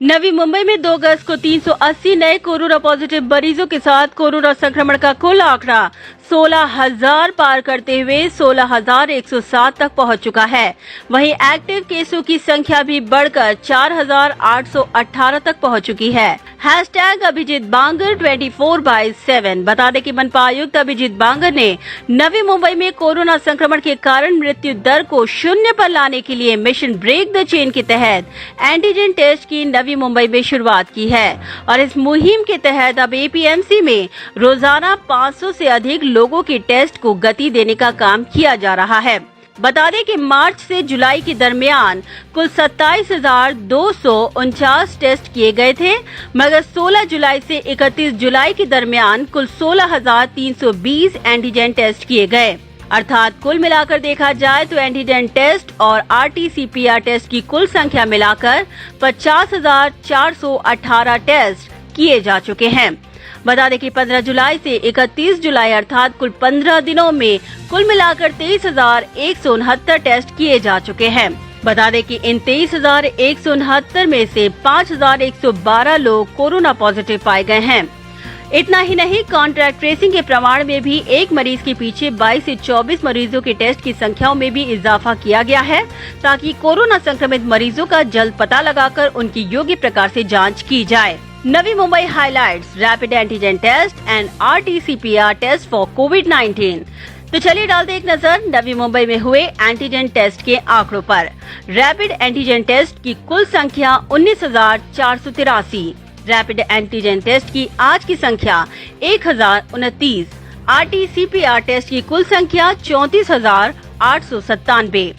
नवी मुंबई में 2 अगस्त को 380 नए कोरोना पॉजिटिव मरीजों के साथ कोरोना संक्रमण का कुल आंकड़ा 16,000 पार करते हुए 16,107 तक पहुंच चुका है। वहीं एक्टिव केसों की संख्या भी बढ़कर 4,818 तक पहुंच चुकी है। #अभिजीत बांगर 24/7। बता दें कि मनपा आयुक्त अभिजीत बांगर ने नवी मुंबई में कोरोना संक्रमण के कारण मृत्यु दर को 0 पर लाने के लिए मिशन ब्रेक द चेन के तहत एंटीजन टेस्ट की नवी मुंबई में शुरुआत की है और इस मुहिम के तहत अब एपीएमसी में रोजाना 500 से अधिक लोगों के टेस्ट को गति देने का काम किया जा रहा है। बता दें कि मार्च से जुलाई के दरमियान कुल 27,249 टेस्ट किए गए थे, मगर 16 जुलाई से 31 जुलाई के दरमियान कुल 16,320 एंटीजन टेस्ट किए गए। अर्थात कुल मिलाकर देखा जाए तो एंटीजन टेस्ट और आरटीसीपीआर टेस्ट की कुल संख्या मिलाकर 50,418 टेस्ट किए जा चुके हैं। बता दें कि 15 जुलाई से 31 जुलाई अर्थात कुल 15 दिनों में कुल मिलाकर 23,169 टेस्ट किए जा चुके हैं। बता दें कि इन 23,169 में से 5,112 लोग कोरोना पॉजिटिव पाए गए हैं। इतना ही नहीं, कॉन्ट्रैक्ट ट्रेसिंग के प्रमाण में भी एक मरीज के पीछे 22 से 24 मरीजों के टेस्ट की संख्याओं में भी इजाफा किया गया है, ताकि कोरोना संक्रमित मरीजों का जल्द पता लगाकर उनकी योग्य प्रकार से जांच की जाए। Navi Mumbai highlights rapid antigen test and RTCPR test for कोविड-19। तो चलिए डालते एक नजर नवी मुंबई में हुए एंटीजन टेस्ट के आंकड़ों पर। रैपिड एंटीजन टेस्ट की कुल संख्या 19,483। रैपिड एंटीजन टेस्ट की आज की संख्या 1,029। आरटीसीपीआर टेस्ट की कुल संख्या 34,897।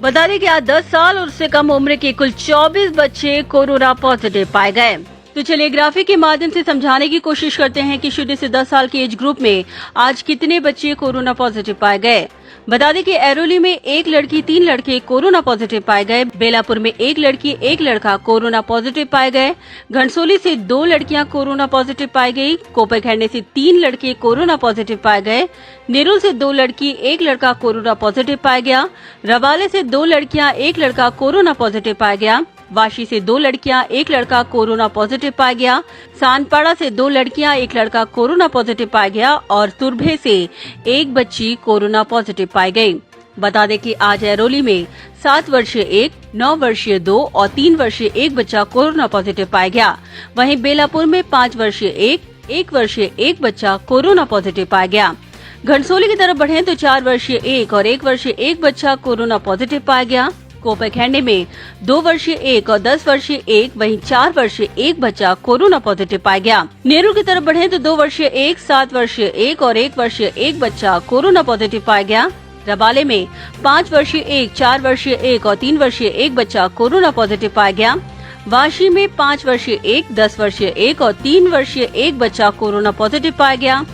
बता दें कि आज 10 साल और उससे कम उम्र के कुल 24 बच्चे कोरोना पॉजिटिव पाए गए। तो चलिए ग्राफिक के माध्यम से समझाने की कोशिश करते हैं कि 0 से 10 साल के एज ग्रुप में आज कितने बच्चे कोरोना पॉजिटिव पाए गए। बता दें कि एरोली में 1 लड़की 3 लड़के कोरोना पॉजिटिव पाए गए। बेलापुर में 1 लड़की 1 लड़का कोरोना पॉजिटिव पाए गए। घनसोली से 2 लड़कियां कोरोना पॉजिटिव पाई गई। कोपरखैरणे से 3 लड़के कोरोना पॉजिटिव पाए गए। नेरुल से 2 लड़की 1 लड़का कोरोना पॉजिटिव पाया गया। रवाले से 2 लड़कियां 1 लड़का कोरोना पॉजिटिव पाया गया। वाशी से 2 लड़कियां 1 लड़का कोरोना पॉजिटिव पाया गया। सानपाड़ा से 2 लड़कियां 1 लड़का कोरोना पॉजिटिव पाया गया और तुर्भे से 1 बच्ची कोरोना पॉजिटिव पाई गई। बता दें कि आज एरोली में 7 वर्षीय 1, 9 वर्षीय 2 और 3 वर्षीय 1 बच्चा कोरोना पॉजिटिव पाया गया। वहीं बेलापुर में 5 वर्षीय 1, 1 वर्षीय 1 बच्चा कोरोना पॉजिटिव पाया गया। घनसोली की तरफ बढ़े तो 4 वर्षीय 1 और 1 वर्षीय 1 बच्चा कोरोना पॉजिटिव पाया गया। कोपरखैरणे में 2 वर्षीय 1 और 10 वर्षीय 1 वहीं 4 वर्षीय 1 बच्चा कोरोना पॉजिटिव पाया गया। नेहरू की तरफ बढ़े तो 2 वर्षीय 1, 7 वर्षीय 1 और 1 वर्षीय 1 बच्चा कोरोना पॉजिटिव पाया गया। रबाले में 5 वर्षीय 1, 4 वर्षीय 1 और 3 वर्षीय 1 बच्चा कोरोना पॉजिटिव पाया गया। वाशी में 5 वर्षीय 1, 10 वर्षीय 1 और 3 वर्षीय 1 बच्चा कोरोना पॉजिटिव पाया गया।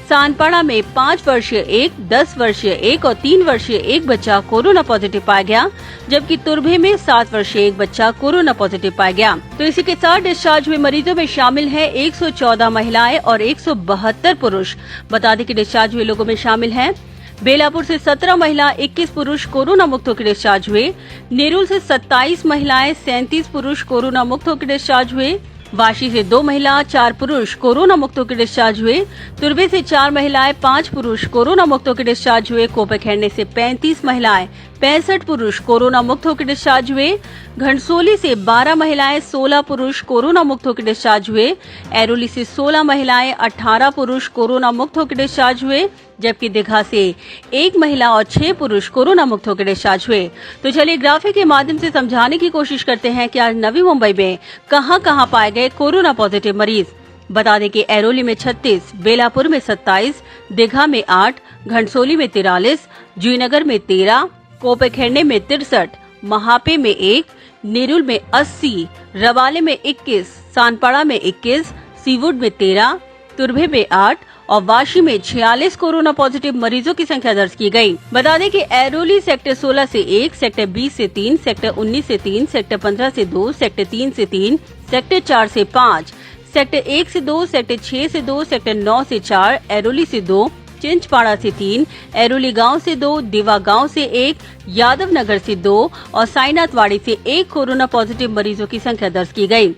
सानपाड़ा में 5 वर्षीय 1, 10 वर्षीय 1 और 3 वर्षीय 1 बच्चा कोरोना पॉजिटिव पाया गया, जबकि तुर्भे में 7 वर्षीय 1 बच्चा कोरोना पॉजिटिव पाया गया। तो इसी के साथ डिस्चार्ज हुए मरीजों में शामिल हैं 114 महिलाएं और 172 पुरुष। बता दें कि डिस्चार्ज हुए लोगों में शामिल हैं बेलापुर से 17 महिला 21 पुरुष कोरोना मुक्त होकर डिस्चार्ज हुए। नेरुल से 27 महिलाएं 37 पुरुष कोरोना मुक्त होकर डिस्चार्ज हुए। वाशी से 2 महिला 4 पुरुष कोरोना मुक्त होकर डिस्चार्ज हुए। तुर्बे से 4 महिलाएं 5 पुरुष कोरोना मुक्त होकर डिस्चार्ज हुए। कोपरखैरणे से 35 महिलाएं 65 पुरुष कोरोना मुक्त होकर डिस्चार्ज हुए। घनसोली से 12 महिलाएं 16 पुरुष कोरोना मुक्त होकर डिस्चार्ज हुए। एरोली से 16 महिलाएं 18 पुरुष कोरोना मुक्त होकर डिस्चार्ज हुए, जबकि दीघा से 1 महिला और 6 पुरुष कोरोना मुक्त होकर डिस्चार्ज हुए। तो चलिए ग्राफिक के माध्यम से समझाने की कोशिश करते हैं कि आज नवी मुंबई में कहां पाए गए कोरोना पॉजिटिव मरीज। बता दें कि एरोली में 36, बेलापुर में 27, दीघा में 8, घनसोली में 43, जूहीनगर में 13, कोपरखैरणे में 63, महापे में 1, नेरुल में 80, रवाले में 21, सानपाड़ा में 21, सीवुड में 13, तुर्भे में 8 और वाशी में 46 कोरोना पॉजिटिव मरीजों की संख्या दर्ज की गई। बता दें कि एरोली सेक्टर 16 से 1, सेक्टर 20 से 3, सेक्टर 19 से 3, सेक्टर 15 से 2, सेक्टर 3 से 3, सेक्टर 4 से 5, सेक्टर 1 से 2, सेक्टर 6 से 2, सेक्टर 9 से 4, एरोली से 2, चिंचपाड़ा से 3, एरोली गांव से 2, दीवा गांव से 1, यादव नगर से 2 और साईनाथवाड़ी से 1 कोरोना पॉजिटिव मरीजों की संख्या दर्ज की गई।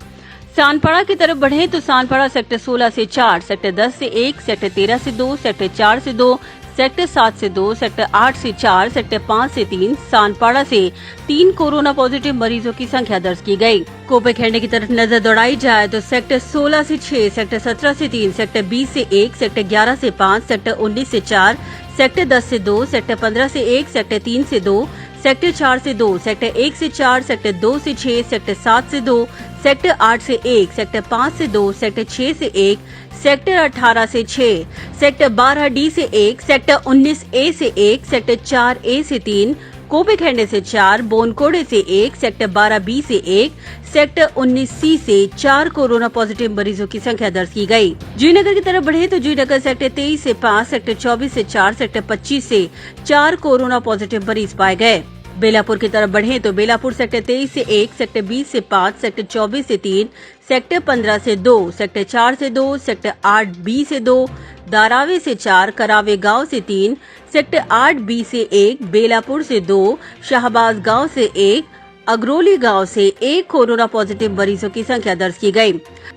सानपाड़ा की तरफ बढ़े तो सानपाड़ा सेक्टर 16 से 4, सेक्टर 10 से 1, सेक्टर 13 से 2, सेक्टर 4 से 2, सेक्टर 7 से 2, सेक्टर 8 से 4, सेक्टर 5 से 3, सानपाड़ा से 3 कोरोना पॉजिटिव मरीजों की संख्या दर्ज की गई। कोपेखेड़ने की तरफ नजर दौड़ाई जाए तो सेक्टर 16 से 6, सेक्टर 17 से 3, सेक्टर 20 से 1, सेक्टर 11 से 5, सेक्टर 19 से 4, सेक्टर 10 से 2, सेक्टर 15 से 1, सेक्टर 3 से 2, सेक्टर 4 से 2, सेक्टर 1 से 4, सेक्टर 2 से 6, सेक्टर 7 से 2, सेक्टर 8 से 1, सेक्टर 5 से 2, सेक्टर 6 से 1, सेक्टर 18 से 6, सेक्टर 12 डी से 1, सेक्टर 19 ए से 1, सेक्टर 4 ए से 3, कोपेखेड़ने से 4, बोनकोड़े से 1, सेक्टर 12 बी से 1, सेक्टर 19 सी से 4 कोरोना पॉजिटिव मरीजों की संख्या दर्ज की गई। जयनगर की तरफ बढ़े तो जयनगर सेक्टर 23 से 5, सेक्टर 24 से 4, सेक्टर 25 से 4 कोरोना पॉजिटिव मरीज पाए गए। बेलापुर की तरफ बढ़े तो बेलापुर सेक्टर 23 से 1, सेक्टर 20 से 5, सेक्टर 24 से 3, सेक्टर 15 से 2, सेक्टर 4 से 2, सेक्टर 8 बी से 2, दारावे से 4, करावे गांव से 3, सेक्टर 8 बी से 1, बेलापुर से 2, शाहबाज गांव से 1, अगरोली गांव से 1 कोरोना पॉजिटिव मरीजों की संख्या दर्ज की गई।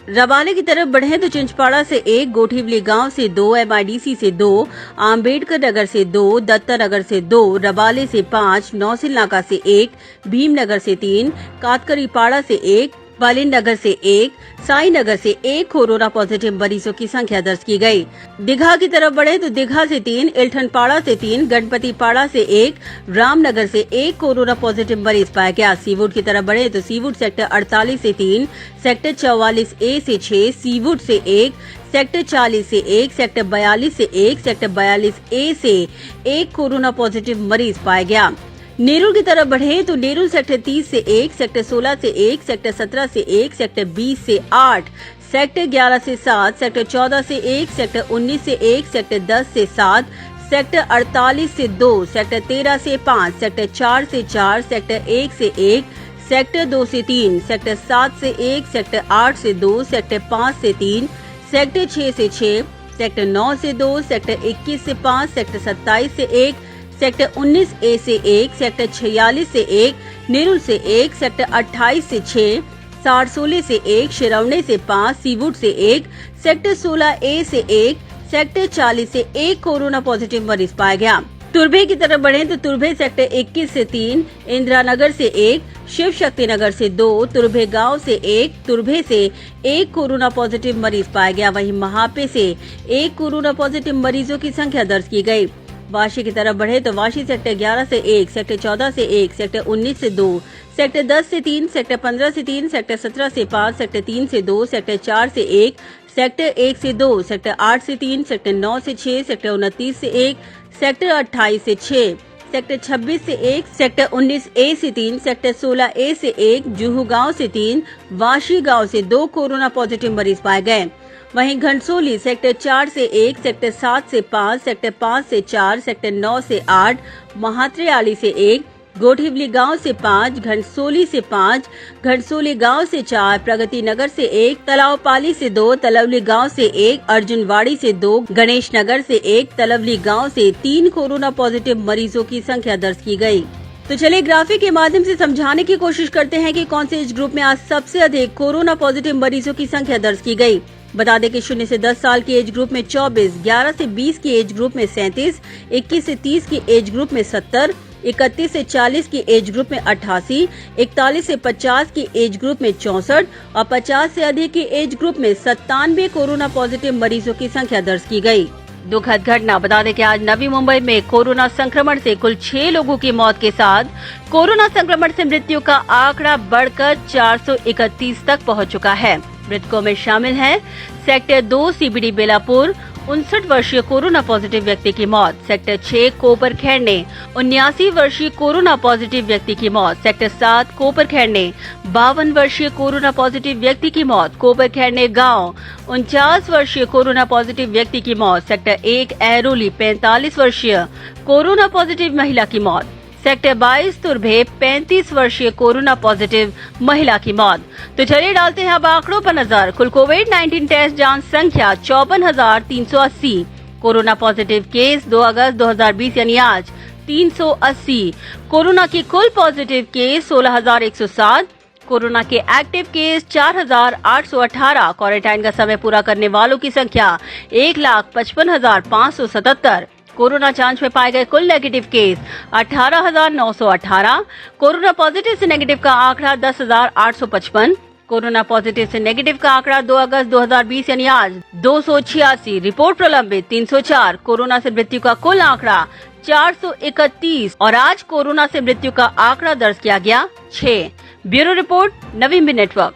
रबाले की तरफ बढ़े तो चिंचपाड़ा से 1, गोठीवली गांव से 2, MIDC से 2, आम्बेडकर नगर से 2, दत्ता नगर से 2, रबाले से 5, नौसिल नाका से 1, भीमनगर से 3, कातकरी पाड़ा से 1, बालिन नगर से 1, साई नगर से 1 कोरोना पॉजिटिव मरीजों की संख्या दर्ज की गई। दीघा की तरफ बढ़े तो दीघा से 3, इल्ठन पाड़ा से 3, गणपति पाड़ा से 1, रामनगर से 1 कोरोना पॉजिटिव मरीज पाया गया। सीवुड की तरफ बढ़े तो सीवुड सेक्टर 48 से 3, सेक्टर 44 ए से 6, सीवुड से 1, सेक्टर 40 से 1, सेक्टर 42 से 1, सेक्टर 42 ए से 1 कोरोना पॉजिटिव मरीज पाया गया। नेरुल की तरफ बढ़े तो नेरुल सेक्टर 30 से 1, सेक्टर 16 से 1, सेक्टर 17 से 1, सेक्टर 20 से 8, सेक्टर 11 से 7, सेक्टर 14 से 1, सेक्टर 19 से 1, सेक्टर 10 से 7, सेक्टर 48 से 2, सेक्टर 13 से 5, सेक्टर 4 से 4, सेक्टर 1 से 1, सेक्टर 2 से 3, सेक्टर 7 से 1, सेक्टर 8 से 2, सेक्टर 5 से 3, सेक्टर 6 से 6, सेक्टर 9 से 2, सेक्टर 21 से 5, सेक्टर 27 से 1, सेक्टर 19 ए से 1, सेक्टर 46 से 1, नेरुल से 1, सेक्टर 28 से 6, सारसोले से 1, शिरवणे से 5, सीवुड से 1, सेक्टर 16 ए से 1, सेक्टर 40 से 1 कोरोना पॉजिटिव मरीज पाया गया। तुर्भे की तरफ बढ़े तो तुर्भे सेक्टर 21 से 3, इंदिरा नगर से 1, शिव शक्ति नगर से 2, तुर्भे गांव से 1, तुर्भे से 1 कोरोना पॉजिटिव मरीज पाया गया। वहीं महापे से 1 कोरोना पॉजिटिव मरीजों की संख्या दर्ज की गई। वाशी की तरफ बढ़े तो वाशी सेक्टर 11 से 1, सेक्टर 14 से 1, सेक्टर 19 से 2, सेक्टर 10 से 3, सेक्टर 15 से 3, सेक्टर 17 से 5, सेक्टर 3 से 2, सेक्टर 4 से 1, सेक्टर 1 से 2, सेक्टर 8 से 3, सेक्टर 9 से 6, सेक्टर 29 से 1, सेक्टर 28 से 6, सेक्टर 26 से 1, सेक्टर 19 ए से 3, सेक्टर 16 ए से 1, जुहू गांव से 3, वाशी गांव से 2 कोरोना पॉजिटिव मरीज पाए गए। वहीं घनसोली सेक्टर 4 से 1, सेक्टर 7 से 5, सेक्टर 5 से 4, सेक्टर 9 से 8, महात्रेआली से 1, गोठीवली गांव से 5, घनसोली से 5, घनसोली गांव से 4, प्रगति नगर से 1, तलावपाली से 2, तलवली गांव से 1, अर्जुनवाड़ी से 2, गणेश नगर से 1, तलवली गांव से 3 कोरोना पॉजिटिव मरीजों की संख्या दर्ज की गई। तो चलिए ग्राफिक के माध्यम से समझाने की कोशिश करते हैं कि कौन से एज ग्रुप में आज सबसे अधिक कोरोना पॉजिटिव मरीजों की संख्या दर्ज की गई। बता दें कि 0 से 10 साल की एज ग्रुप में 24, 11 से 20 की एज ग्रुप में 37, 21 से 30 की एज ग्रुप में 70, 31 से 40 की एज ग्रुप में 88, 41 से 50 की एज ग्रुप में 64 और 50 से अधिक की एज ग्रुप में 97 कोरोना पॉजिटिव मरीजों की संख्या दर्ज की गई। दुखद घटना बता दें कि आज नवी मुंबई में कोरोना संक्रमण से कुल 6 लोगों की मौत के साथ कोरोना संक्रमण से मृत्यु का आंकड़ा बढ़कर 431 तक पहुंच चुका है। मृतकों में शामिल हैं सेक्टर 2 CBD बेलापुर 59 वर्षीय कोरोना पॉजिटिव व्यक्ति की मौत, सेक्टर 6 कोपरखेड़ने 79 वर्षीय कोरोना पॉजिटिव व्यक्ति की मौत, सेक्टर 7 कोपरखेड़ने 52 वर्षीय कोरोना पॉजिटिव व्यक्ति की मौत, कोपरखेड़ने गांव 49 वर्षीय कोरोना पॉजिटिव व्यक्ति की मौत, सेक्टर 1 ऐरोली 45 वर्षीय कोरोना पॉजिटिव महिला की मौत, सेक्टर 22 तुर्भे 35 वर्षीय कोरोना पॉजिटिव महिला की मौत। तो चलिए डालते हैं अब आंकड़ों पर नजर। कुल कोविड-19 टेस्ट जांच संख्या 54,380, कोरोना पॉजिटिव केस 2 अगस्त 2020 यानी आज 380, कोरोना की कुल पॉजिटिव केस 16,107, कोरोना के एक्टिव केस 4,818, क्वारंटाइन का समय पूरा करने वालों की संख्या 1,55,577। कोरोना जांच में पाए गए कुल नेगेटिव केस 18,918। कोरोना पॉजिटिव से नेगेटिव का आंकड़ा 10,855। कोरोना पॉजिटिव से नेगेटिव का आंकड़ा 2 अगस्त 2020 यानी आज 286। रिपोर्ट प्रलंबित 304। कोरोना से मृत्यु का कुल आंकड़ा 431 और आज कोरोना से मृत्यु का आंकड़ा दर्ज किया गया 6। ब्यूरो रिपोर्ट, नवीन नेटवर्क।